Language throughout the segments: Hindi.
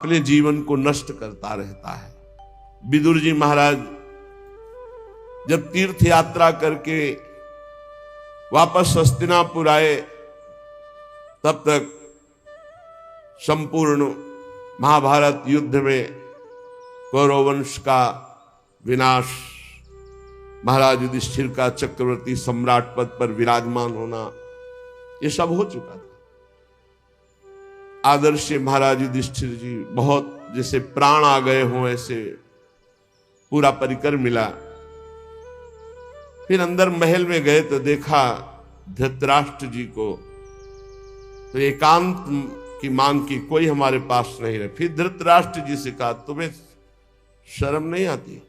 अपने जीवन को नष्ट करता रहता है। विदुर जी महाराज जब तीर्थ यात्रा करके वापस हस्तिनापुर आए, तब तक संपूर्ण महाभारत युद्ध में कौरव वंश का विनाश, महाराज युधिष्ठिर का चक्रवर्ती सम्राट पद पर विराजमान होना, ये सब हो चुका था। आदर्श महाराज युधिष्ठिर जी बहुत जैसे प्राण आ गए हों ऐसे पूरा परिकर मिला। फिर अंदर महल में गए तो देखा धृतराष्ट्र जी को, तो एकांत की मांग की, कोई हमारे पास नहीं रहे। फिर धृतराष्ट्र जी से कहा, तुम्हें शर्म नहीं आती?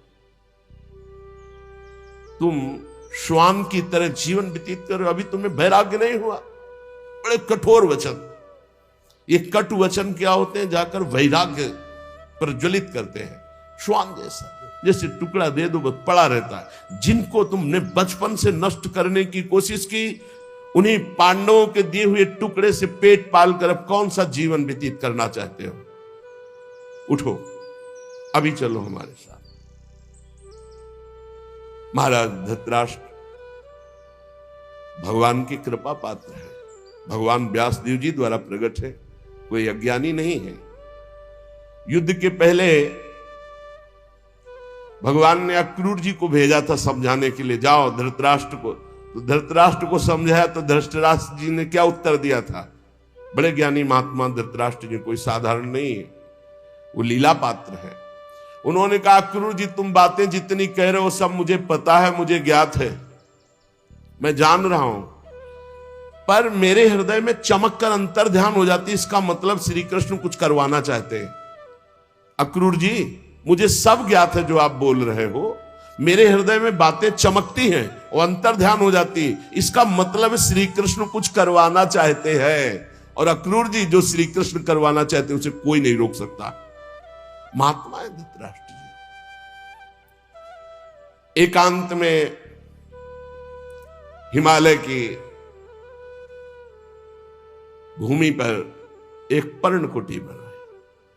तुम श्वान की तरह जीवन व्यतीत करो, अभी तुम्हें वैराग्य नहीं हुआ? बड़े कठोर वचन। ये कटु वचन क्या होते हैं? जाकर वैराग्य प्रज्वलित करते हैं। श्वान जैसा, जैसे टुकड़ा दे दो बस पड़ा रहता है। जिनको तुमने बचपन से नष्ट करने की कोशिश की, उन्हीं पांडवों के दिए हुए टुकड़े से पेट पाल कर अब कौन सा जीवन व्यतीत करना चाहते हो? उठो, अभी चलो हमारे साथ। महाराज धृतराष्ट्र भगवान की कृपा पात्र है, भगवान व्यासदेव जी द्वारा प्रकट है, कोई अज्ञानी नहीं है। युद्ध के पहले भगवान ने अक्रूर जी को भेजा था समझाने के लिए, जाओ धृतराष्ट्र को। तो धृतराष्ट्र को समझाया तो धृतराष्ट्र जी ने क्या उत्तर दिया था? बड़े ज्ञानी महात्मा धृतराष्ट्र जी, कोई साधारण नहीं है, वो लीला पात्र है। उन्होंने कहा, अक्रूर जी तुम बातें जितनी कह रहे हो सब मुझे पता है, मुझे ज्ञात है, मैं जान रहा हूं, पर मेरे हृदय में चमक कर अंतर ध्यान हो जाती है। इसका मतलब श्री कृष्ण कुछ करवाना चाहते हैं। अक्रूर जी मुझे सब ज्ञात है जो आप बोल रहे हो, मेरे हृदय में बातें चमकती हैं और अंतर ध्यान हो जाती है, इसका मतलब श्री कृष्ण कुछ करवाना चाहते हैं। और अक्रूर जी जो श्री कृष्ण करवाना चाहते हैं उसे कोई नहीं रोक सकता। महात्मा है धृतराष्ट्र जी। एकांत में हिमालय की भूमि पर एक पर्णकुटी बनाए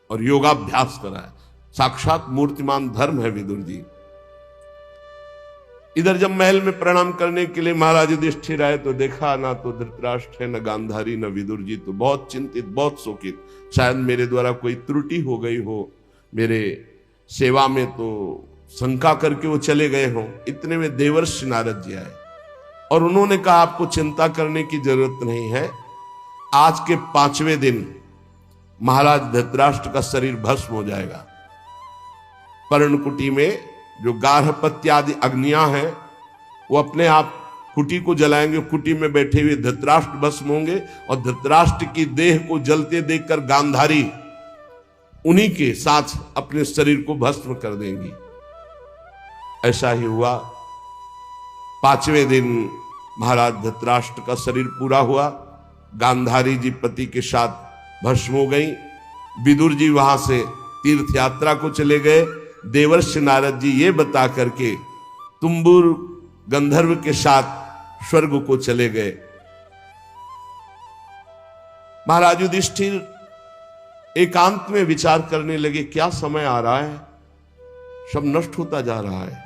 और योगाभ्यास कराए। साक्षात मूर्तिमान धर्म है विदुर जी। इधर जब महल में प्रणाम करने के लिए महाराज युधिष्ठिर आए तो देखा ना तो धृतराष्ट्र है, न गांधारी, न विदुर जी। तो बहुत चिंतित, बहुत शोकित, शायद मेरे द्वारा कोई त्रुटि हो गई हो, मेरे सेवा में तो शंका करके वो चले गए हों। इतने में देवर्षि नारद जी आए और उन्होंने कहा, आपको चिंता करने की जरूरत नहीं है, आज के 5वें दिन महाराज धृतराष्ट्र का शरीर भस्म हो जाएगा। पर्णकुटी में जो गार्हपत्य आदि अग्नियां हैं वो अपने आप कुटी को जलाएंगे। कुटी में बैठे हुए धृतराष्ट्र भस्म होंगे और धृतराष्ट्र की देह को जलते देखकर गांधारी उन्हीं के साथ अपने शरीर को भस्म कर देंगी। ऐसा ही हुआ। 5वें दिन महाराज धृतराष्ट्र का शरीर पूरा हुआ। गांधारी जी पति के साथ भस्म हो गई। विदुर जी वहां से तीर्थ यात्रा को चले गए। देवर्षि नारद जी ये बता करके तुम्बुर गंधर्व के साथ स्वर्ग को चले गए। महाराज युधिष्ठिर एकांत में विचार करने लगे, क्या समय आ रहा है, सब नष्ट होता जा रहा है,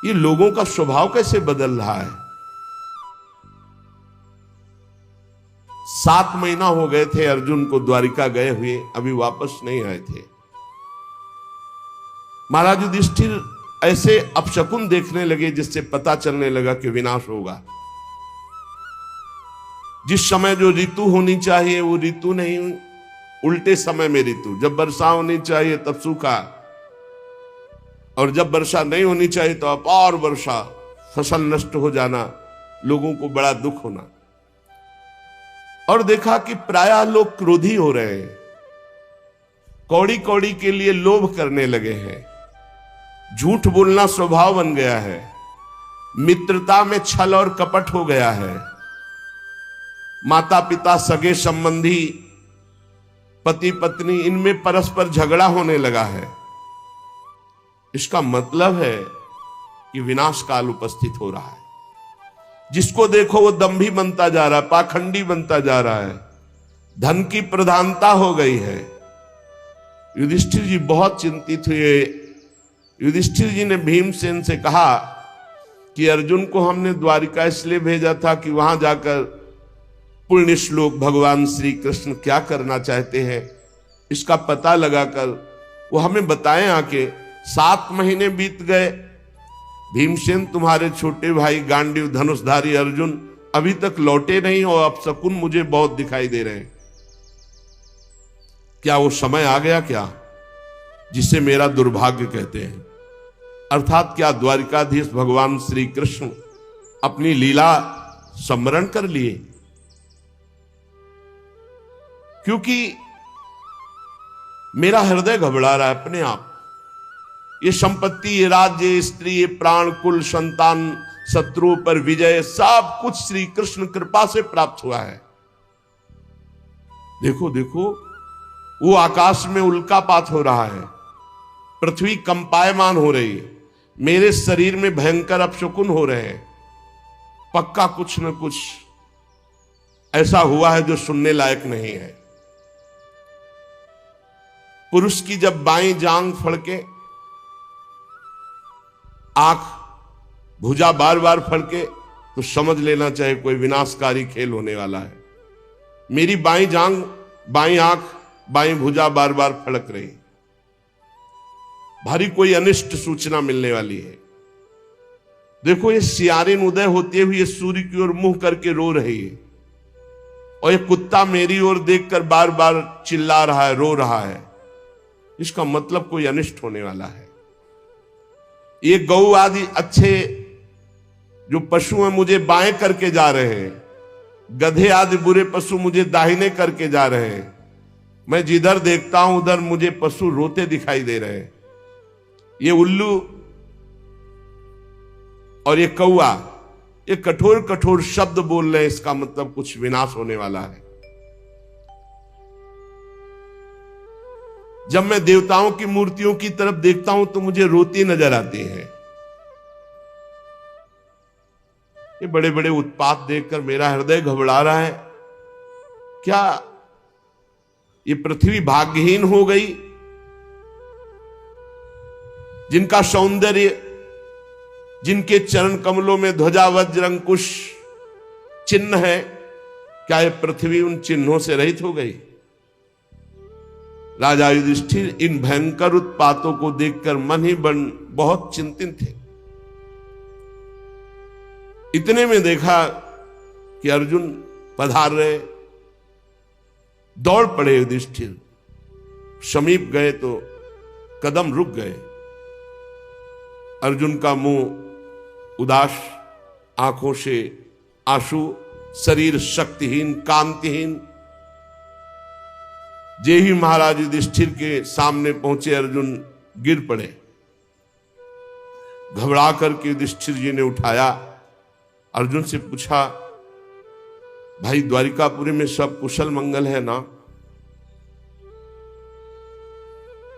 ये लोगों का स्वभाव कैसे बदल रहा है। 7 महीना हो गए थे अर्जुन को द्वारिका गए हुए, अभी वापस नहीं आए थे। महाराज युधिष्ठिर ऐसे अपशकुन देखने लगे जिससे पता चलने लगा कि विनाश होगा। जिस समय जो ऋतु होनी चाहिए वो ऋतु नहीं, उल्टे समय में ऋतु। जब वर्षा होनी चाहिए तब सूखा, और जब वर्षा नहीं होनी चाहिए तो अपार वर्षा, फसल नष्ट हो जाना, लोगों को बड़ा दुख होना। और देखा कि प्रायः लोग क्रोधी हो रहे हैं, कौड़ी कौड़ी के लिए लोभ करने लगे हैं, झूठ बोलना स्वभाव बन गया है, मित्रता में छल और कपट हो गया है, माता पिता सगे संबंधी पति पत्नी इनमें परस्पर झगड़ा होने लगा है। इसका मतलब है कि विनाश काल उपस्थित हो रहा है। जिसको देखो वो दंभी बनता जा रहा है, पाखंडी बनता जा रहा है, धन की प्रधानता हो गई है। युधिष्ठिर जी बहुत चिंतित हुए। युधिष्ठिर जी ने भीमसेन से कहा कि अर्जुन को हमने द्वारिका इसलिए भेजा था कि वहां जाकर पुण्य श्लोक भगवान श्री कृष्ण क्या करना चाहते हैं इसका पता लगाकर वो हमें बताएं आके। 7 महीने बीत गए, भीमसेन तुम्हारे छोटे भाई गांडीव धनुषधारी अर्जुन अभी तक लौटे नहीं और अपशकुन मुझे बहुत दिखाई दे रहे हैं। क्या वो समय आ गया क्या जिसे मेरा दुर्भाग्य कहते हैं? अर्थात क्या द्वारिकाधीश भगवान श्री कृष्ण अपनी लीला स्मरण कर लिए? क्योंकि मेरा हृदय घबरा रहा है अपने आप। ये संपत्ति, ये राज्य, ये स्त्री, ये प्राण, कुल, संतान, शत्रुओं पर विजय, सब कुछ श्री कृष्ण कृपा से प्राप्त हुआ है। देखो देखो, वो आकाश में उल्कापात हो रहा है, पृथ्वी कंपायमान हो रही है, मेरे शरीर में भयंकर अपशकुन हो रहे हैं। पक्का कुछ न कुछ ऐसा हुआ है जो सुनने लायक नहीं है। पुरुष की जब बाईं जांग फड़के, आंख, भुजा बार बार फड़के तो समझ लेना चाहिए कोई विनाशकारी खेल होने वाला है। मेरी बाईं जांग, बाईं आंख, बाईं भुजा बार बार फड़क रही, भारी कोई अनिष्ट सूचना मिलने वाली है। देखो ये सियारिन उदय होते हुए सूर्य की ओर मुंह करके रो रही है और ये कुत्ता मेरी ओर देखकर बार बार चिल्ला रहा है, रो रहा है। इसका मतलब कोई अनिष्ट होने वाला है। ये गौ आदि अच्छे जो पशु हैं मुझे बाएं करके जा रहे हैं, गधे आदि बुरे पशु मुझे दाहिने करके जा रहे हैं। मैं जिधर देखता हूं उधर मुझे पशु रोते दिखाई दे रहे हैं। ये उल्लू और ये कौआ ये कठोर कठोर शब्द बोल रहे हैं, इसका मतलब कुछ विनाश होने वाला है। जब मैं देवताओं की मूर्तियों की तरफ देखता हूं तो मुझे रोती नजर आती है। ये बड़े बड़े उत्पात देखकर मेरा हृदय घबरा रहा है। क्या ये पृथ्वी भाग्यहीन हो गई? जिनका सौंदर्य, जिनके चरण कमलों में ध्वजा वज्र अंकुश चिन्ह है, क्या ये पृथ्वी उन चिन्हों से रहित हो गई? राजा युधिष्ठिर इन भयंकर उत्पातों को देखकर मन ही मन बहुत चिंतित थे। इतने में देखा कि अर्जुन पधार रहे। दौड़ पड़े युधिष्ठिर, समीप गए तो कदम रुक गए। अर्जुन का मुंह उदास, आंखों से आंसू, शरीर शक्तिहीन, कांतिहीन। जे ही महाराज युधिष्ठिर के सामने पहुंचे अर्जुन गिर पड़े। घबरा करके युधिष्ठिर जी ने उठाया, अर्जुन से पूछा, भाई द्वारिकापुरी में सब कुशल मंगल है ना?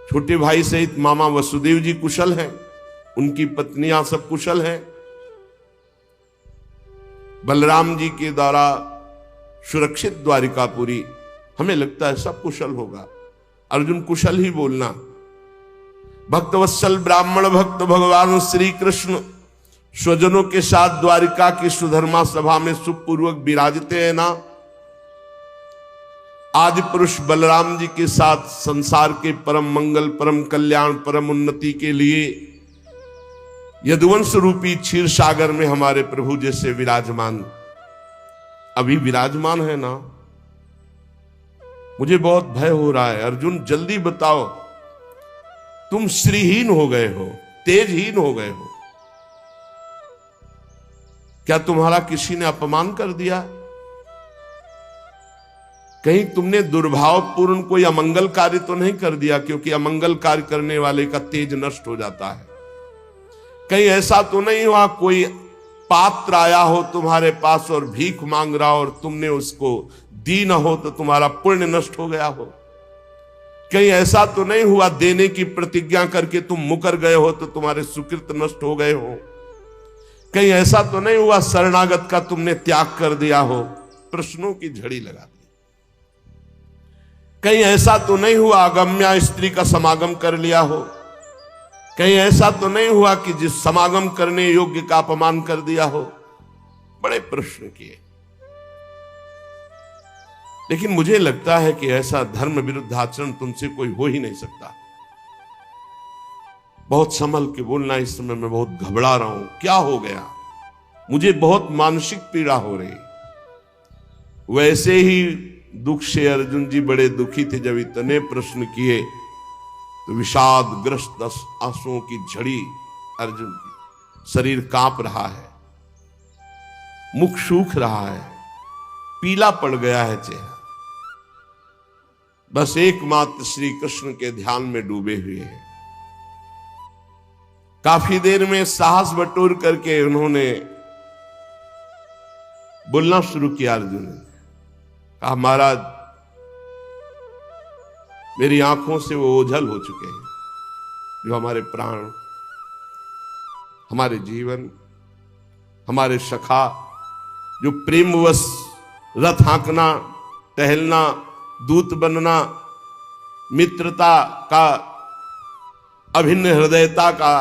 छोटे भाई सहित मामा वसुदेव जी कुशल हैं, उनकी पत्नियां सब कुशल हैं, बलराम जी के द्वारा सुरक्षित द्वारिकापुरी, हमें लगता है सब कुशल होगा। अर्जुन कुशल ही बोलना। भक्तवत्सल ब्राह्मण भक्त भगवान श्री कृष्ण स्वजनों के साथ द्वारिका की सुधर्मा सभा में सुखपूर्वक विराजते हैं ना? आदि पुरुष बलराम जी के साथ संसार के परम मंगल, परम कल्याण, परम उन्नति के लिए यदुवंश रूपी क्षीर सागर में हमारे प्रभु जैसे विराजमान, अभी विराजमान है ना? मुझे बहुत भय हो रहा है। अर्जुन जल्दी बताओ, तुम श्रीहीन हो गए हो, तेजहीन हो गए हो। क्या तुम्हारा किसी ने अपमान कर दिया? कहीं तुमने दुर्भावपूर्ण कोई अमंगल कार्य तो नहीं कर दिया? क्योंकि अमंगल कार्य करने वाले का तेज नष्ट हो जाता है। कहीं ऐसा तो नहीं हुआ कोई पात्र आया हो तुम्हारे पास और भीख मांग रहा हो और तुमने उसको दी न हो तो तुम्हारा पुण्य नष्ट हो गया हो? कहीं ऐसा तो नहीं हुआ देने की प्रतिज्ञा करके तुम मुकर गए हो तो तुम्हारे सुकृत नष्ट हो गए हो? कहीं ऐसा तो नहीं हुआ शरणागत का तुमने त्याग कर दिया हो? प्रश्नों की झड़ी लगा दी। कहीं ऐसा तो नहीं हुआ अगम्या स्त्री का समागम कर लिया हो, कहीं ऐसा तो नहीं हुआ कि जिस समागम करने योग्य का अपमान कर दिया हो। बड़े प्रश्न किए, लेकिन मुझे लगता है कि ऐसा धर्म विरुद्ध आचरण तुमसे कोई हो ही नहीं सकता। बहुत संभल के बोलना, इस समय मैं बहुत घबरा रहा हूं, क्या हो गया, मुझे बहुत मानसिक पीड़ा हो रही। वैसे ही दुख से अर्जुन जी बड़े दुखी थे। जब इतने प्रश्न किए तो विषादग्रस्त आंसुओं की झड़ी अर्जुन की, शरीर कांप रहा है, मुख सूख रहा है, पीला पड़ गया है चेहरा, बस एकमात्र श्री कृष्ण के ध्यान में डूबे हुए हैं। काफी देर में साहस बटोर करके उन्होंने बोलना शुरू किया। अर्जुन ने कहा, महाराज मेरी आंखों से वो ओझल हो चुके हैं जो हमारे प्राण, हमारे जीवन, हमारे सखा, जो प्रेमवश रथ हाँकना, टहलना, दूत बनना, मित्रता का, अभिन्न हृदयता का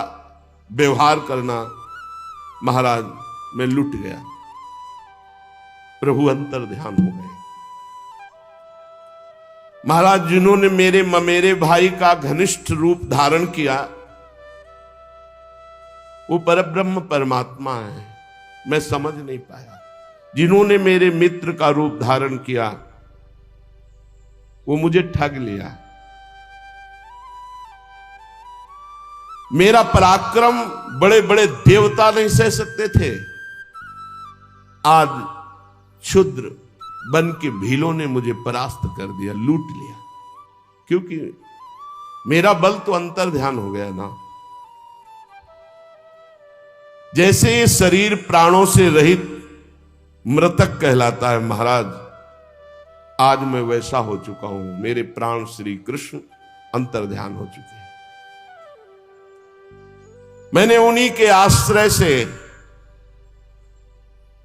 व्यवहार करना, महाराज मैं लुट गया। प्रभु अंतर ध्यान हो गए। महाराज जिन्होंने मेरे ममेरे भाई का घनिष्ठ रूप धारण किया वो परब्रह्म परमात्मा है, मैं समझ नहीं पाया। जिन्होंने मेरे मित्र का रूप धारण किया वो मुझे ठग लिया। मेरा पराक्रम बड़े बड़े देवता नहीं सह सकते थे, आज क्षुद्र बन के भीलों ने मुझे परास्त कर दिया, लूट लिया। क्योंकि मेरा बल तो अंतर ध्यान हो गया ना। जैसे ये शरीर प्राणों से रहित मृतक कहलाता है महाराज, आज मैं वैसा हो चुका हूं। मेरे प्राण श्री कृष्ण अंतर ध्यान हो चुके हैं। मैंने उन्हीं के आश्रय से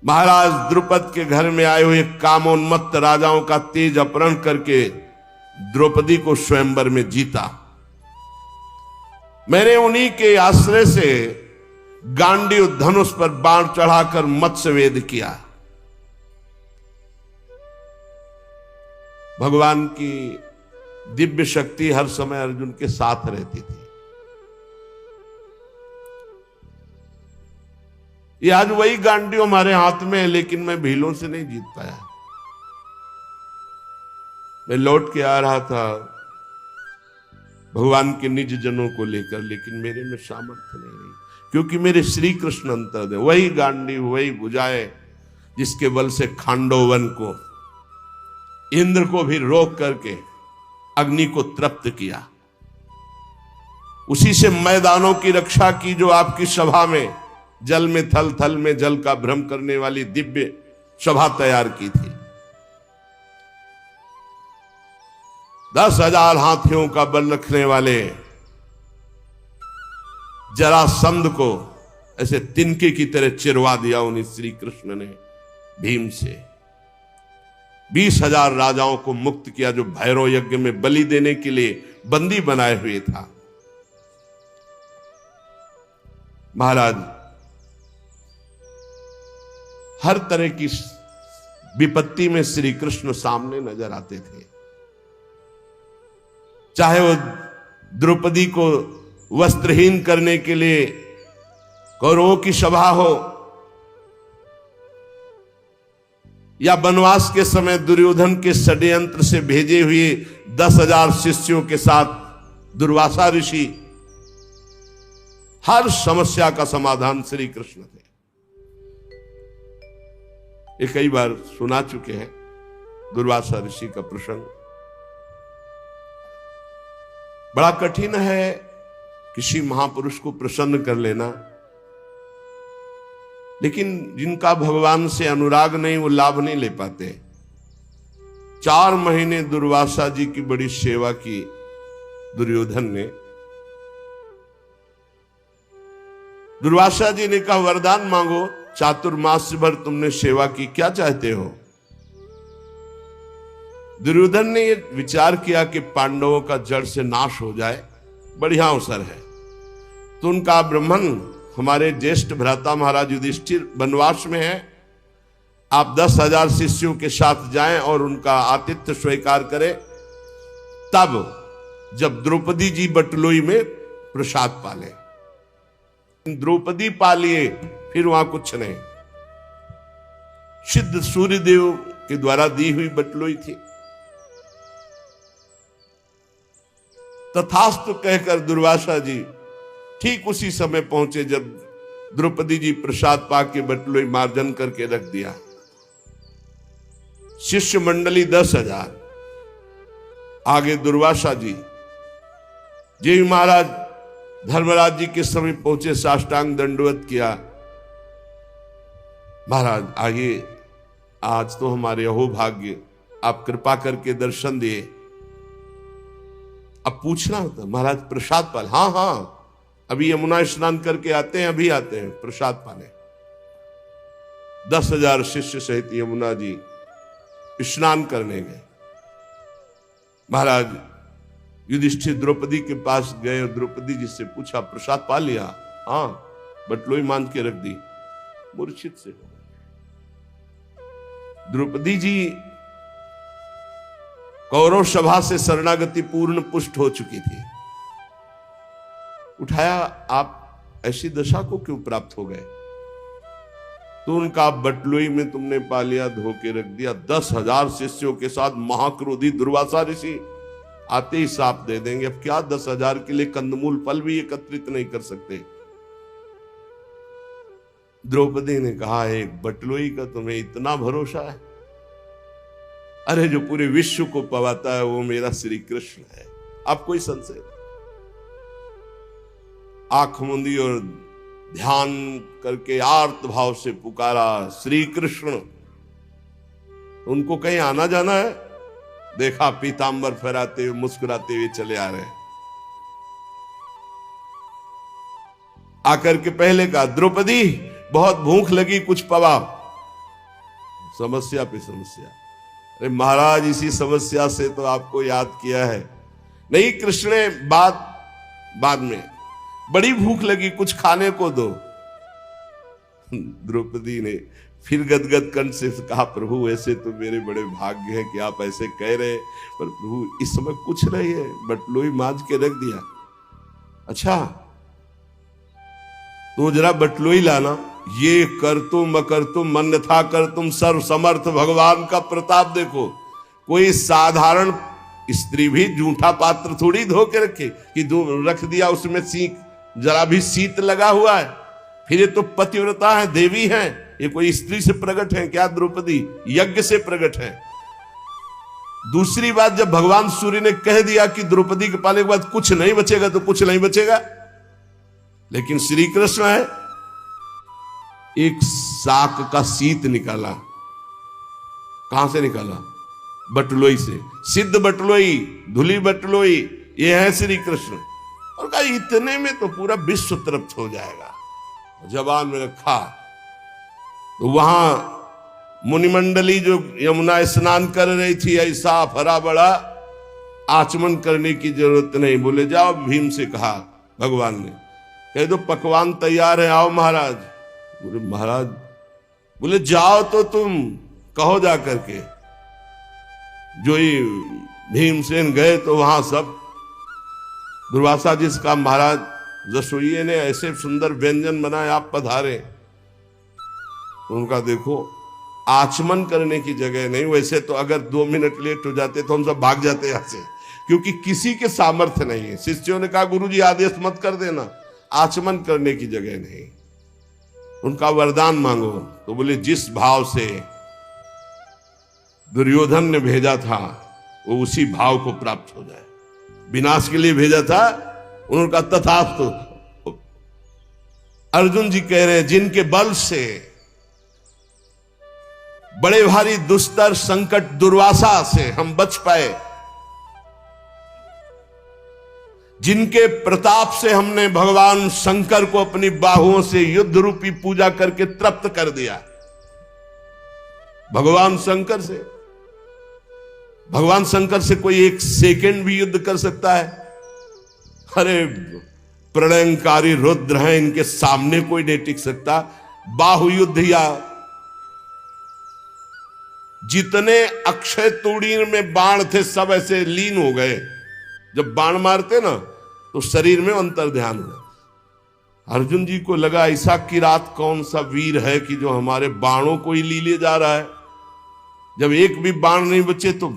महाराज द्रुपद के घर में आए हुए कामोन्मत्त राजाओं का तेज अपहरण करके द्रौपदी को स्वयंवर में जीता। मैंने उन्हीं के आश्रय से गांडीव धनुष पर बाण चढ़ाकर मत्स्यवेद किया। भगवान की दिव्य शक्ति हर समय अर्जुन के साथ रहती थी। ये आज वही गांडीव हमारे हाथ में है, लेकिन मैं भीलों से नहीं जीत पाया। मैं लौट के आ रहा था भगवान के निज जनों को लेकर, लेकिन मेरे में सामर्थ्य नहीं रही, क्योंकि मेरे श्री कृष्ण अंतर दे। वही गांडीव, वही भुजाएं जिसके बल से खांडोवन को, इंद्र को भी रोक करके अग्नि को तृप्त किया। उसी से मैदानों की रक्षा की जो आपकी सभा में जल में थल, थल में जल का भ्रम करने वाली दिव्य सभा तैयार की थी। 10,000 हाथियों का बल रखने वाले जरासंध को ऐसे तिनके की तरह चिरवा दिया उन्हीं श्री कृष्ण ने भीम से। 20,000 राजाओं को मुक्त किया जो भैरव यज्ञ में बलि देने के लिए बंदी बनाए हुए था। महाराज हर तरह की विपत्ति में श्री कृष्ण सामने नजर आते थे। चाहे वो द्रौपदी को वस्त्रहीन करने के लिए कौरवों की सभा हो, या वनवास के समय दुर्योधन के षड्यंत्र से भेजे हुए 10,000 शिष्यों के साथ दुर्वासा ऋषि, हर समस्या का समाधान श्री कृष्ण थे। ये कई बार सुना चुके हैं दुर्वासा ऋषि का प्रसंग। बड़ा कठिन है किसी महापुरुष को प्रसन्न कर लेना, लेकिन जिनका भगवान से अनुराग नहीं वो लाभ नहीं ले पाते। 4 महीने दुर्वासा जी की बड़ी सेवा की दुर्योधन ने। दुर्वासा जी ने कहा, वरदान मांगो, चातुर्मास भर तुमने सेवा की, क्या चाहते हो? दुर्योधन ने ये विचार किया कि पांडवों का जड़ से नाश हो जाए, बढ़िया अवसर है। तो उनका ब्राह्मण हमारे ज्येष्ठ भ्राता महाराज युधिष्ठिर वनवास में है, आप 10,000 शिष्यों के साथ जाएं और उनका आतिथ्य स्वीकार करें। तब जब द्रौपदी जी बटलोई में प्रसाद पाले, द्रौपदी पालिए, फिर वहां कुछ नहीं। सिद्ध सूर्यदेव के द्वारा दी हुई बटलोई थी। तथास्तु कहकर दुर्वासा जी ठीक उसी समय पहुंचे जब द्रौपदी जी प्रसाद पाके बटलोई मार्जन करके रख दिया। शिष्य मंडली 10,000, आगे दुर्वासा जी महाराज धर्मराज जी के समीप पहुंचे, साष्टांग दंडवत किया। महाराज आइए, आज तो हमारे अहोभाग्य, आप कृपा करके दर्शन दिए। अब पूछना होता, महाराज प्रसाद पाल? हाँ हाँ, अभी यमुना स्नान करके आते हैं, अभी आते हैं, प्रसाद पाने। 10,000 शिष्य सहित यमुना जी स्नान करने गए। महाराज युधिष्ठिर द्रौपदी के पास गए और द्रौपदी जी से पूछा, प्रसाद पा लिया? हाँ, बटलोई मान के रख दी। मूर्छित से हो गए। द्रौपदी जी कौरव सभा से शरणागति पूर्ण पुष्ट हो चुकी थी। उठाया, आप ऐसी दशा को क्यों प्राप्त हो गए? तो उनका बटलोई में तुमने पा लिया, धो के रख दिया। 10,000 शिष्यों के साथ महाक्रोधी दुर्वासा ऋषि आते ही साप दे देंगे। अब क्या 10,000 के लिए कंदमूल फल भी एकत्रित नहीं कर सकते। द्रौपदी ने कहा, एक बटलोई का तुम्हें इतना भरोसा है? अरे जो पूरे विश्व को पवाता है वो मेरा श्री कृष्ण है, आप कोई संशय? आंख मूंदी और ध्यान करके आर्त भाव से पुकारा, श्री कृष्ण। उनको कहीं आना जाना है? देखा पीतांबर फहराते हुए मुस्कुराते हुए चले आ रहे हैं। आकर के पहले कहा, द्रौपदी बहुत भूख लगी, कुछ पवा। समस्या पे समस्या। अरे महाराज, इसी समस्या से तो आपको याद किया है। नहीं कृष्ण ने बाद में, बड़ी भूख लगी, कुछ खाने को दो। द्रौपदी ने फिर गदगद कंठ से कहा, प्रभु ऐसे तो मेरे बड़े भाग्य है कि आप ऐसे कह रहे, पर प्रभु इस समय कुछ नहीं है, बटलोई मांझ के रख दिया। अच्छा तो जरा बटलोई लाना। ये कर तुम अकर तुम अन्यथा कर तुम, सर्व समर्थ भगवान का प्रताप देखो। कोई साधारण स्त्री भी जूठा पात्र थोड़ी धो के रखे कि रख दिया, उसमें सीख जरा भी शीत लगा हुआ है। फिर ये तो पतिव्रता है, देवी हैं, ये कोई स्त्री से प्रकट है क्या? द्रौपदी यज्ञ से प्रकट है। दूसरी बात, जब भगवान सूर्य ने कह दिया कि द्रौपदी के पाले के बाद कुछ नहीं बचेगा, तो कुछ नहीं बचेगा। लेकिन श्री कृष्ण है, एक साक का शीत निकाला। कहां से निकाला? बटलोई से। सिद्ध बटलोई, धुली बटलोई, ये है श्री कृष्ण। और कहा इतने में तो पूरा विश्व तृप्त हो जाएगा। जबान में रखा तो वहां मुनिमंडली जो यमुना स्नान कर रही थी, ऐसा फरा बड़ा आचमन करने की जरूरत नहीं। बोले जाओ, भीम से कहा भगवान ने, कह दो पकवान तैयार है, आओ महाराज। बोले महाराज, बोले जाओ तो तुम कहो जा करके। जो ही भीमसेन गए तो वहां सब दुर्वासा जिसका, महाराज रसोइये ने ऐसे सुंदर व्यंजन बनाए, आप पधारे। उनका देखो आचमन करने की जगह नहीं। वैसे तो अगर 2 मिनट लेट हो जाते तो हम सब भाग जाते यहां से, क्योंकि किसी के सामर्थ्य नहीं है। शिष्यों ने कहा, गुरुजी आदेश मत कर देना, आचमन करने की जगह नहीं। उनका वरदान मांगो। तो बोले जिस भाव से दुर्योधन ने भेजा था वो उसी भाव को प्राप्त हो जाए। विनाश के लिए भेजा था, उनका तथास्तु। अर्जुन जी कह रहे हैं, जिनके बल से बड़े भारी दुस्तर संकट दुर्वासा से हम बच पाए, जिनके प्रताप से हमने भगवान शंकर को अपनी बाहुओं से युद्ध रूपी पूजा करके तृप्त कर दिया। भगवान शंकर से भगवान शंकर से कोई एक सेकंड भी युद्ध कर सकता है? अरे प्रलयंकारी रुद्र हैं, इनके सामने कोई नहीं टिक सकता। बाहु युद्ध या जितने अक्षय तूणीर में बाण थे सब ऐसे लीन हो गए। जब बाण मारते ना तो शरीर में अंतर ध्यान हुआ। अर्जुन जी को लगा ऐसा किरात कौन सा वीर है कि जो हमारे बाणों को ही ली ले जा रहा है। जब एक भी बाण नहीं बचे तो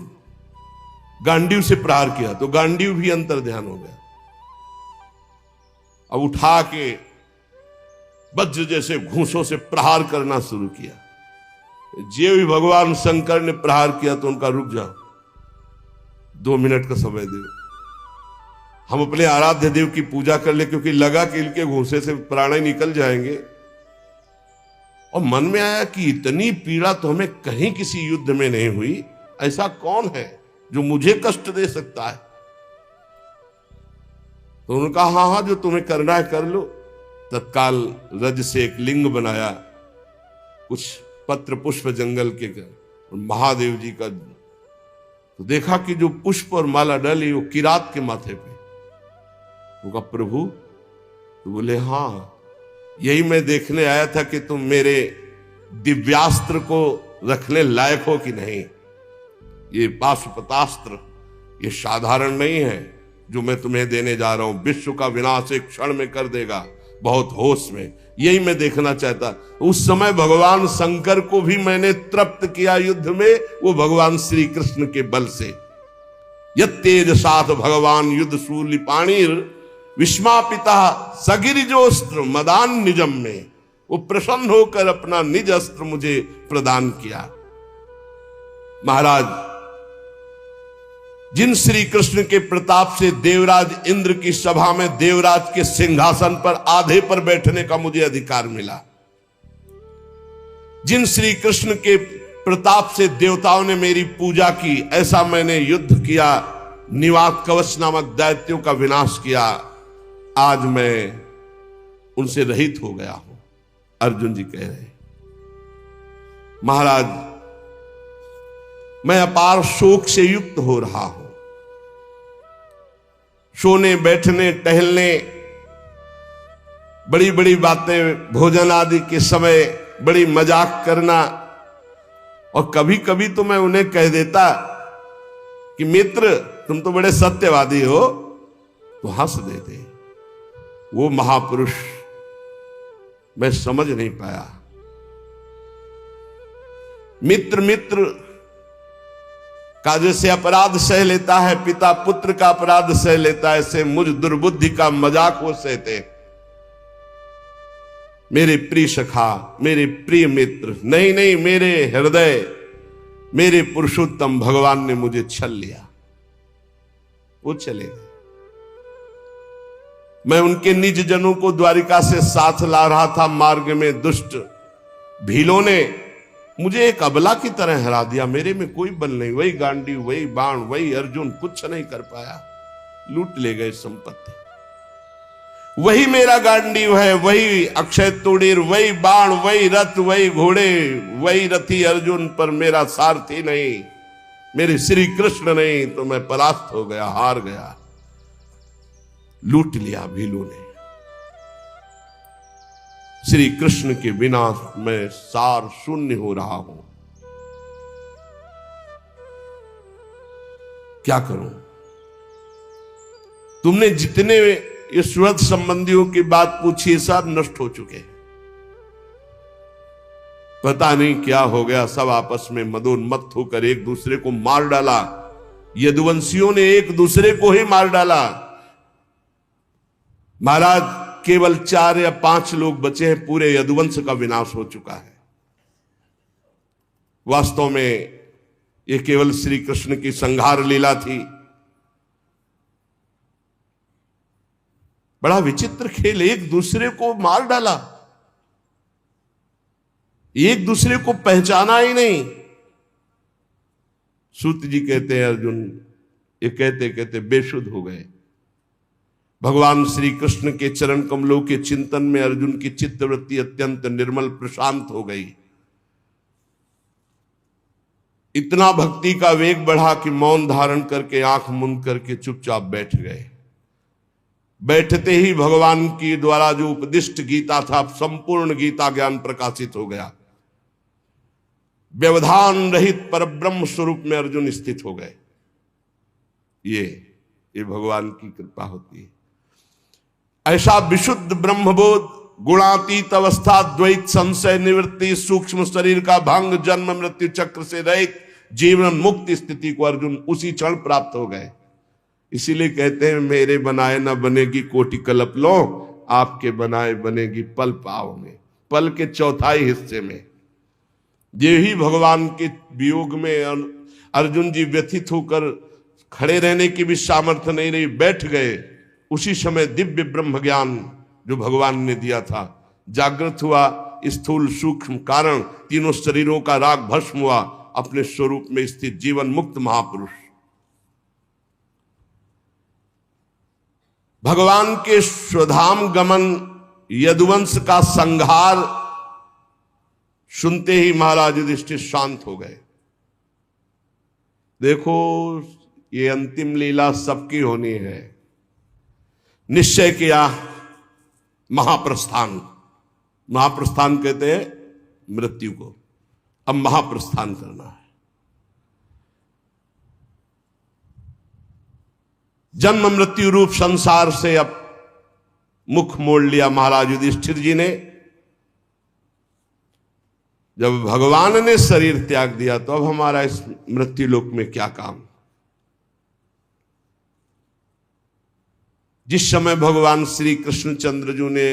गांडीव से प्रहार किया तो गांडीव भी अंतर ध्यान हो गया। अब उठा के वज्र जैसे घूंसों से प्रहार करना शुरू किया। जे भी भगवान शंकर ने प्रहार किया तो उनका रुक जाओ, 2 मिनट का समय दो, हम अपने आराध्य देव की पूजा कर ले, क्योंकि लगा कि इनके घूंसे से प्राण निकल जाएंगे। और मन में आया कि इतनी पीड़ा तो हमें कहीं किसी युद्ध में नहीं हुई, ऐसा कौन है जो मुझे कष्ट दे सकता है? तो उन्होंने कहा हाँ हाँ, जो तुम्हें करना है कर लो। तत्काल रज से एक लिंग बनाया, कुछ पत्र पुष्प जंगल के महादेव जी का, तो देखा कि जो पुष्प और माला डाली वो किरात के माथे पे। तो कहा प्रभु, तो बोले हाँ, यही मैं देखने आया था कि तुम मेरे दिव्यास्त्र को रखने लायक हो कि नहीं। ये पाशुपतास्त्र ये साधारण नहीं है जो मैं तुम्हें देने जा रहा हूं, विश्व का विनाश एक क्षण में कर देगा, बहुत होश में। यही मैं देखना चाहता। उस समय भगवान शंकर को भी मैंने तृप्त किया युद्ध में, वो भगवान श्री कृष्ण के बल से। यत्तेज साथ भगवान युद्ध शूली पाणिर विस्मापिता सगिरिजोस्त्र मदान निजम में, वो प्रसन्न होकर अपना निज अस्त्र मुझे प्रदान किया। महाराज, जिन श्री कृष्ण के प्रताप से देवराज इंद्र की सभा में देवराज के सिंहासन पर आधे पर बैठने का मुझे अधिकार मिला, जिन श्री कृष्ण के प्रताप से देवताओं ने मेरी पूजा की, ऐसा मैंने युद्ध किया, निवात कवच नामक दैत्यों का विनाश किया, आज मैं उनसे रहित हो गया हूं। अर्जुन जी कह रहे, महाराज मैं अपार शोक से युक्त हो रहा हूं। सोने बैठने टहलने, बड़ी बड़ी बातें, भोजन आदि के समय बड़ी मजाक करना, और कभी कभी तो मैं उन्हें कह देता कि मित्र तुम तो बड़े सत्यवादी हो, तो हंस देते। वो महापुरुष मैं समझ नहीं पाया। मित्र मित्र का जैसे अपराध सह लेता है, पिता पुत्र का अपराध सह लेता है, ऐसे मुझ दुर्बुद्धि का मजाक वो सहते। मेरे प्रिय सखा, मेरे प्रिय मित्र, नहीं नहीं, मेरे हृदय, मेरे पुरुषोत्तम भगवान ने मुझे छल लिया। वो चले गए। मैं उनके निज जनों को द्वारिका से साथ ला रहा था। मार्ग में दुष्ट भीलों ने मुझे एक अबला की तरह हरा दिया। मेरे में कोई बल नहीं, वही गांडीव, वही बाण, वही अर्जुन, कुछ नहीं कर पाया। लूट ले गए संपत्ति। वही मेरा गांडीव है, वही अक्षय तूणीर, वही बाण, वही रथ, वही घोड़े, वही रथी अर्जुन, पर मेरा सारथी नहीं, मेरे श्री कृष्ण नहीं, तो मैं परास्त हो गया, हार गया। लूट लिया भीलों ने। श्री कृष्ण के बिना मैं सार शून्य हो रहा हूं। क्या करूं? तुमने जितने ये सुहृद संबंधियों की बात पूछी, सब नष्ट हो चुके हैं। पता नहीं क्या हो गया, सब आपस में मदोन्मत्त होकर एक दूसरे को मार डाला। यदुवंशियों ने एक दूसरे को ही मार डाला। महाराज, केवल 4 या 5 लोग बचे हैं, पूरे यदुवंश का विनाश हो चुका है। वास्तव में ये केवल श्री कृष्ण की संहार लीला थी। बड़ा विचित्र खेल, एक दूसरे को मार डाला, एक दूसरे को पहचाना ही नहीं। सूत जी कहते हैं अर्जुन ये कहते कहते बेसुध हो गए। भगवान श्री कृष्ण के चरण कमलों के चिंतन में अर्जुन की चित्तवृत्ति अत्यंत निर्मल प्रशांत हो गई। इतना भक्ति का वेग बढ़ा कि मौन धारण करके आंख मूंद करके चुपचाप बैठ गए। बैठते ही भगवान की द्वारा जो उपदिष्ट गीता था, संपूर्ण गीता ज्ञान प्रकाशित हो गया। व्यवधान रहित परब्रह्म स्वरूप में अर्जुन स्थित हो गए। ये भगवान की कृपा होती है। ऐसा विशुद्ध ब्रह्मबोध, गुणातीत अवस्था, द्वैत संशय निवृत्ति, सूक्ष्म शरीर का भंग, जन्म मृत्यु चक्र से रहित जीवन मुक्त स्थिति को अर्जुन उसी क्षण प्राप्त हो गए। इसीलिए कहते हैं मेरे बनाए न बनेगी कोटि कल्प लो, आपके बनाए बनेगी पल पाव में। पल के चौथाई हिस्से में ये ही भगवान के वियोग में अर्जुन जी व्यथित होकर खड़े रहने की भी सामर्थ्य नहीं रही, बैठ गए। उसी समय दिव्य ब्रह्म ज्ञान जो भगवान ने दिया था जागृत हुआ। स्थूल सूक्ष्म कारण तीनों शरीरों का राग भस्म हुआ। अपने स्वरूप में स्थित जीवन मुक्त महापुरुष भगवान के स्वधाम गमन यदुवंश का संहार सुनते ही महाराज युधिष्ठिर शांत हो गए। देखो ये अंतिम लीला सबकी होनी है। निश्चय किया महाप्रस्थान। महाप्रस्थान कहते हैं मृत्यु को। अब महाप्रस्थान करना है। जन्म मृत्यु रूप संसार से अब मुख मोड़ लिया महाराज युधिष्ठिर जी ने। जब भगवान ने शरीर त्याग दिया तो अब हमारा इस मृत्यु लोक में क्या काम। जिस समय भगवान श्री कृष्णचंद्र जी ने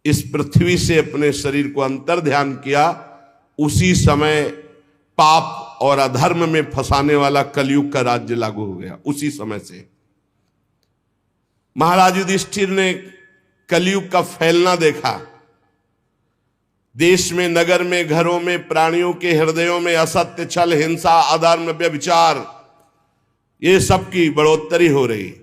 इस पृथ्वी से अपने शरीर को अंतर ध्यान किया, उसी समय पाप और अधर्म में फंसाने वाला कलयुग का राज्य लागू हो गया। उसी समय से महाराज युधिष्ठिर ने कलयुग का फैलना देखा। देश में, नगर में, घरों में, प्राणियों के हृदयों में असत्य, छल, हिंसा, अधर्म, व्यभिचार, ये सब की बढ़ोतरी हो रही।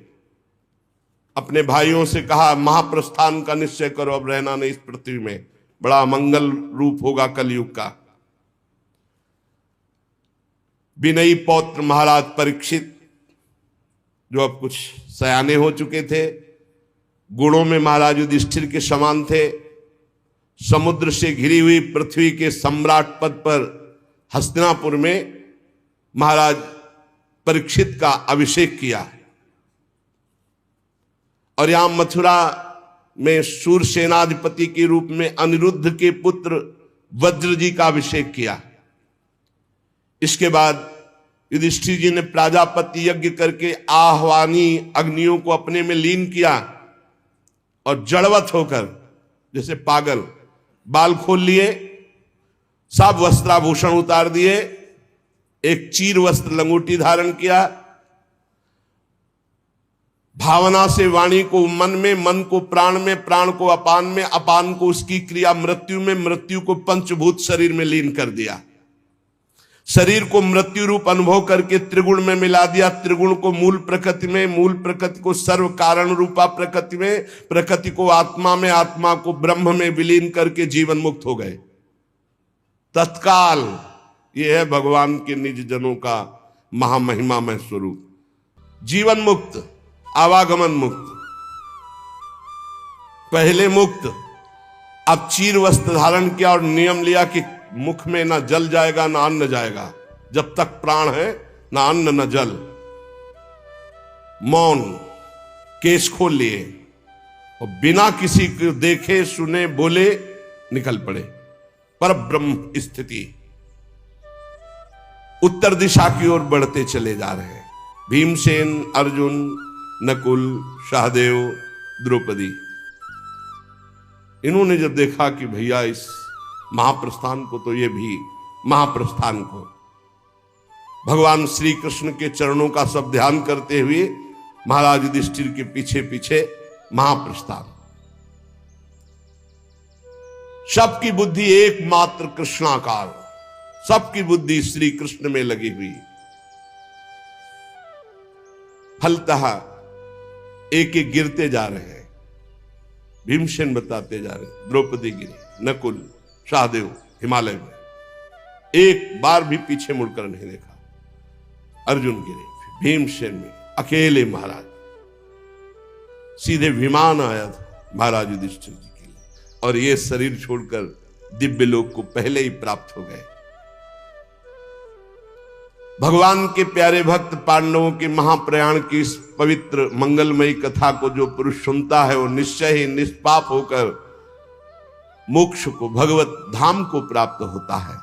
अपने भाइयों से कहा महाप्रस्थान का निश्चय करो, अब रहना नहीं इस पृथ्वी में। बड़ा मंगल रूप होगा कलयुग का। विनयी पौत्र महाराज परीक्षित, जो अब कुछ सयाने हो चुके थे, गुणों में महाराज युधिष्ठिर के समान थे, समुद्र से घिरी हुई पृथ्वी के सम्राट पद पर हस्तिनापुर में महाराज परीक्षित का अभिषेक किया। और यहां मथुरा में शूरसेनाधिपति के रूप में अनिरुद्ध के पुत्र वज्र जी का अभिषेक किया। इसके बाद युधिष्ठिर जी ने प्राजापति यज्ञ करके आह्वानी अग्नियों को अपने में लीन किया और जड़वत होकर जैसे पागल बाल खोल लिए, सब वस्त्राभूषण उतार दिए, एक चीर वस्त्र लंगोटी धारण किया, भावना से वाणी को मन में, मन को प्राण में, प्राण को अपान में, अपान को उसकी क्रिया मृत्यु में, मृत्यु को पंचभूत शरीर में लीन कर दिया। शरीर को मृत्यु रूप अनुभव करके त्रिगुण में मिला दिया, त्रिगुण को मूल प्रकृति में, मूल प्रकृति को सर्व कारण रूपा प्रकृति में, प्रकृति को आत्मा में, आत्मा को ब्रह्म में विलीन करके जीवन मुक्त हो गए तत्काल। यह है भगवान के निज जनों का महामहिमामय स्वरूप। जीवन मुक्त, आवागमन मुक्त, पहले मुक्त, अब चीर वस्त्र धारण किया और नियम लिया कि मुख में ना जल जाएगा ना अन्न जाएगा। जब तक प्राण है ना अन्न ना जल। मौन, केश खोल लिए और बिना किसी को देखे सुने बोले निकल पड़े। पर ब्रह्म स्थिति उत्तर दिशा की ओर बढ़ते चले जा रहे हैं। भीमसेन, अर्जुन, नकुल, सहदेव, द्रौपदी, इन्होंने जब देखा कि भैया इस महाप्रस्थान को, तो ये भी महाप्रस्थान को भगवान श्री कृष्ण के चरणों का सब ध्यान करते हुए महाराज युधिष्ठिर के पीछे पीछे महाप्रस्थान। सबकी बुद्धि एकमात्र कृष्णाकार, सबकी बुद्धि श्री कृष्ण में लगी हुई। फलतः एक एक गिरते जा रहे हैं। भीमसेन बताते जा रहे हैं, द्रौपदी गिरी, नकुल, सहदेव हिमालय में, एक बार भी पीछे मुड़कर नहीं देखा। अर्जुन गिरे, भीमसेन में अकेले महाराज, सीधे विमान आया था महाराज युधिष्ठिर जी के लिए, और ये शरीर छोड़कर दिव्य लोक को पहले ही प्राप्त हो गए। भगवान के प्यारे भक्त पांडवों के महाप्रयाण की इस पवित्र मंगलमयी कथा को जो पुरुष सुनता है वो निश्चय ही निष्पाप होकर मोक्ष को, भगवत धाम को प्राप्त होता है।